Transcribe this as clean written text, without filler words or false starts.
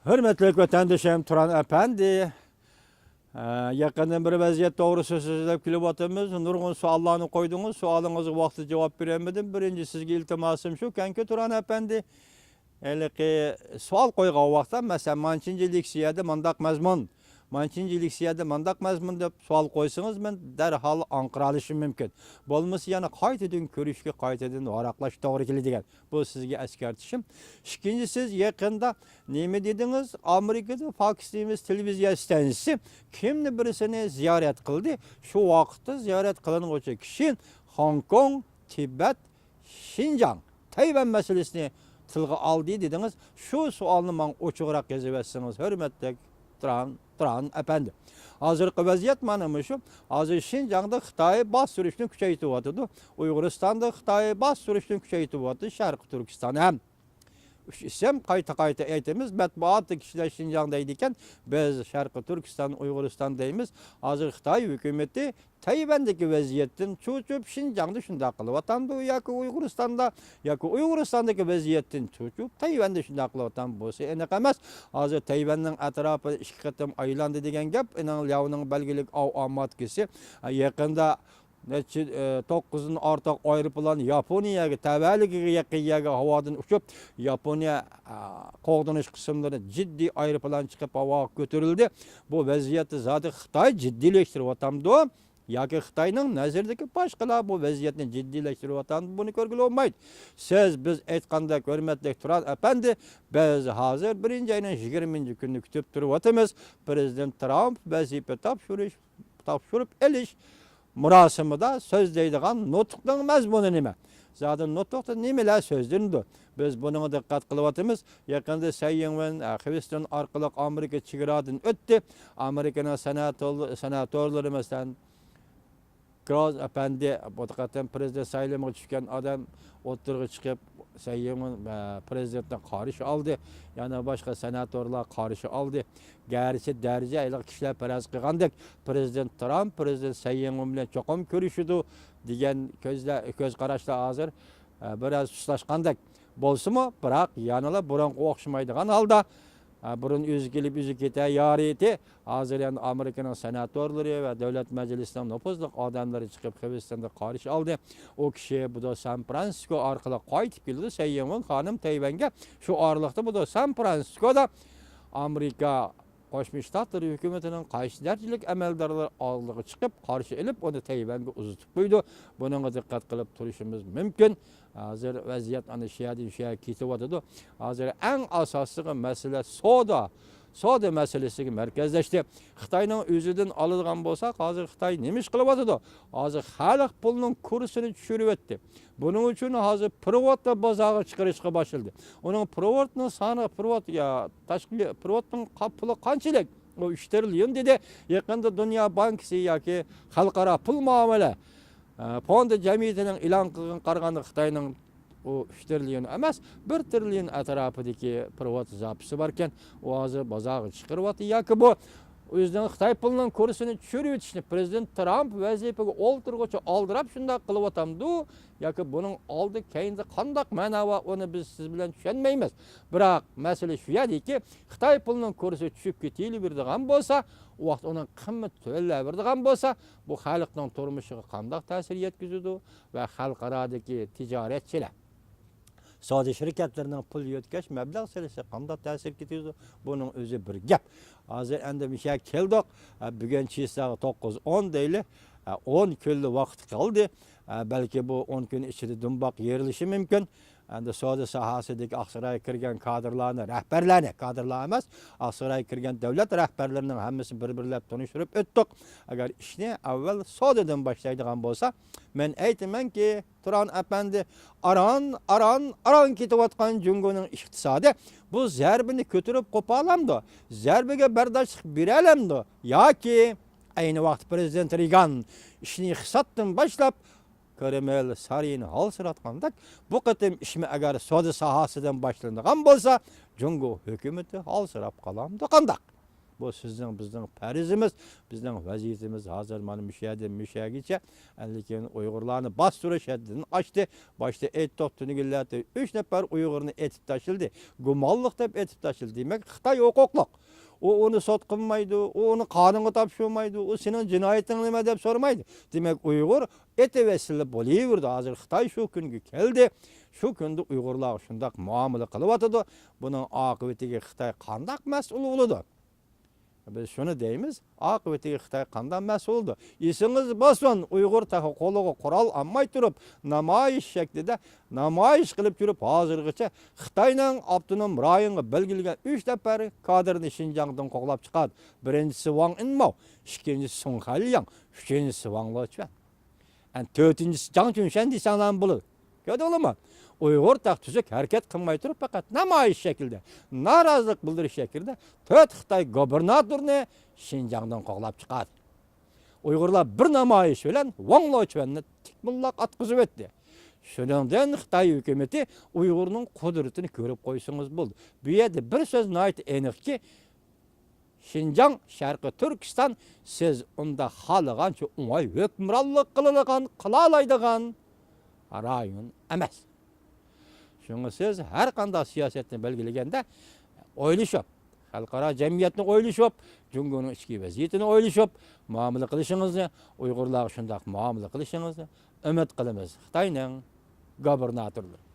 Hürmetli vatandaşım Turan Efendi, yakından bir vaziyet doğrusu sözlep kilip atımız. Nurgun suallarını koydunuz. Sualınızı vakti cevap veremedim. Birinci sizge iltimasım şu. Kenki Turan Efendi, sual koyga vakta mesela mançinci liksiyede mandak mazmun. Mançinci liksiyede mandak mazmun dep sual koysanız ben derhal anqıralışım mümkün. Bolması yani qaytadan körüşke qaytadan varaqlaş doğru keladigan. Bu sizge eskertişim. İkinci siz yakında neme dediniz? Amerika'da Fox News televizyon stansiyasi kimni birisini ziyaret kıldı. Şu vakitte ziyaret kılan o kişi Hong Kong, Tibet, Şinjan, Tayvan meselesini tilga aldı dediniz. Şu sualını man uçuğurak yazıp etsiniz. Hürmetli Turan Efendi. Hazırkı vaziyet mana şu. Hazır Şinjan'da Xitay bas sürüşünü küçeytip atıdı. Uyguristan'da Xitay bas sürüşünü küçeytip atıdı. Şarkı Türkistan hem. İsem kayta etimiz matbuat kişiler Şinjan'daydıkken biz Şarkı Türkistan, Uyguristan'da deyimiz. Hazır Xitay hükümeti Tayvan'daki vaziyetten çocuğup Şinjan'da şunda kılıp atandı. Yakı Uyguristan'da, yakı Uyguristan'daki vaziyetten çocuğup Tayvan'da şunda kılıp atandı. Bu enek emez. Hazır Tayvan'ın etrafı iki kıtım aylandı degen gap. İnan lavının belgelik amat kisi. Yakında 9'un artıq ayrıpılan Yaponiyaga təvəligiga yaqinyaga havadan uçup Yaponiya qoğdunuş kısımları ciddi ayrıpılan çıkıp hava götürüldü. Bu vaziyeti zaten Xitay ciddileştirip atamdı. Yaki Xitay'nın nazırdaki başkalar bu vaziyetini ciddileştirip atamdı. Bunu görgülü olmaydı. Biz aytqanda hürmetli Turan Efendi biz hazır 1. ayının 20. gününü kütüp durup atımız. Prezident Trump vazife tapşırıp eliş murasimida sözleydigan nutukning mazmuni nima? Zaten nutukda nimalar sözlandi? Biz buna dikkat kılıvatımız. Yakında Sayın Hindistan arkalık Amerika çigiradan öttü. Amerika'nın senatörleri mesela Gross Efendi, bu dikkatten prezident sayılımı çıkan adam oturgu çıkıp Sayın prezidentine karşı aldı. Yani başka senatörler karşı aldı. Gerçi derece aylık kişiler peraz kılgandık. Prezident Trump, prezident Sayın bilen çokum görüşüdü diyen göz karашla hazır biraz suslaşkandık. Bolsa mu? Bırak yanıla buran okşamaydıgan halda. Burun yüzü gelip yüzü kete yariyeti. Hazır yani Amerika'nın senatörleri ve devlet meclisinden nüfuzluk adamları çıkıp Hindistan'da karşı aldı. O kişi bu da San Francisco arkalı kayıt bildi. Sayın Hanım Tayvan'a şu ağırlıkta bu da San Francisco'da Amerika Koşmuş Ştatları hükümetinin karşıdercilik emeldarları ağırlığı çıkıp karşı elip onu Tayvan'a uzutup buydu. Buna dikkat kılıp duruşumuz mümkün. Hazır vaziyet anı şeye kitip atıdı. Hazır en asaslı mesele soda meselesi merkezleşti. Xitayning özüden alıngan bolsa, hazır Xitay nemiş kılıp atıdı? Hazır halk pulunun kursunu düşürüp etdi. Bunun için hazır privatla bazağa çıkarışqa başladı. Onun privatının sanı privatның pulu qanchalik? O 3 trilyon dedi. Yakında Dünya Bankası yoki xalqaro pul muomala fond jamiyatining e'lon qilgan qaraganda Xitoyning o 3 trilyon emas, 1 trilyon atrofidagi privat zapisi bor ekan. O hozir bozorga chiqaryapti yoki bu o'zining Xitoy pulining kursini tushirib o'tishni prezident Trump vazifaga o'ltirg'icha oldirab shunday qilib o'tamdi yoki buning oldi keyinda qanday ma'no va uni biz siz bilan tushunmaymiz. Biroq masala shu ediki, Xitoy pulining kursi tushib ketaveradigan bo'lsa, u vaqt uning qiymati to'laveradigan bo'lsa, bu xalqning turmushiga qanday ta'sir yetkazadi va xalqarodagi tijoratchilar savdo şirketlerinin pul yötkeş meblağ selesi qanday ta'sir ketiydi? Bunun özü bir gap. Hazır endi bir şey keldik. Bugün çisağı 9-10 deyli. 10 kunlik vaqt kaldı. Belki bu 10 gün içinde dumbaq yerilishi mümkün. Endi savdo sohasidagi Aqsaray kirgan kadrlarni, kadrlar emas, Aqsaray kirgan davlat rahbarlarining hammasini bir-birlab tanishtirib o'tdik. Agar ishni avval savdodan boshlaydigan bo'lsa, men aytamanki, Turan Efendi aran ketayotgan Jungoning iqtisodi bu zarbini ko'tarib qo'palamdi. Zarbiga bardoshlik beralamdi yoki ayni vaqt prezident Reagan ishni hisobdan boshlab Kreml sarayini halsiratqandak bu qitim ishmi agar savdo sohasidan boshlanadigan bo'lsa, Jungo hukumati halsirab qolamdi qanday? Bu sizin bizning farzimiz, bizning vazifamiz. Hozir mana müşagiçe lekin Uyg'urlarni bostirish haddini ochdi. Boshda aytdik tunigillarda 3 nafar Uyg'urni etib tashildi. Gumonliq deb etib tashildi. Demak, Xitoy huquqliq. O onu sot qilmaydi, o onu qonunga topshirmaydi, o sening jinoyating nima deb so'ramaydi. Demak, Uyg'ur eti vesile bo'laverdi. Hozir Xitoy shu kunga keldi. Shu kunda Uyg'urlar shunday muomala qilyotdi. Buning oqibatiga Xitoy qanday mas'ul bo'ladi? Biz şunu deyimiz, akıbetiga Xitoy qanday mas'uldi. Esingiz bo'lsin, Uyg'ur qo'liga qurol olmay turib, namoyish shaklida namoyish qilib yurib, hozirgacha Xitoyning avtonom rayonga belgilangan 3 nafar kadrni Xinjiangdan qo'g'lab chiqadi. Birinchisi Wang Inmao, ikkinchisi Sun Haiyang, uchinchisi Wang Luochuan. To'rtinchisi Zhang Junshan desanglar bo'ladi. Ko'rdingizmi? Uyg'ur tuzuk harakat qilmay turib faqat namoyish shaklida, norozilik bildirish shaklida 4 Xitoy gubernatorni Xinjiangdan qo'g'lab chiqadi. Uyg'urlar bir namoyish bilan Wang Luochuanni tikmullaq atqizib o'tdi. Shuningdan Xitoy hukumatı Uyg'urning qudratini ko'rib qo'ysangiz bo'ldi. Bu yerda bir so'z aniqki, Xinjiang, Sharqiy Turkiston siz unda xohlagancha o'ng'ay hukmronlik qila oladigan rayon emas. Şunu siz her qanday siyasetini belgilaganda o'ylashib, xalqaro jamiyatni o'ylashib, Jungoning ichki vaziyatini o'ylashib, muomala qilishingizni, Uyg'urlarga shunday muomala qilishingizni umid qilamiz. Xitoyning gubernatorlari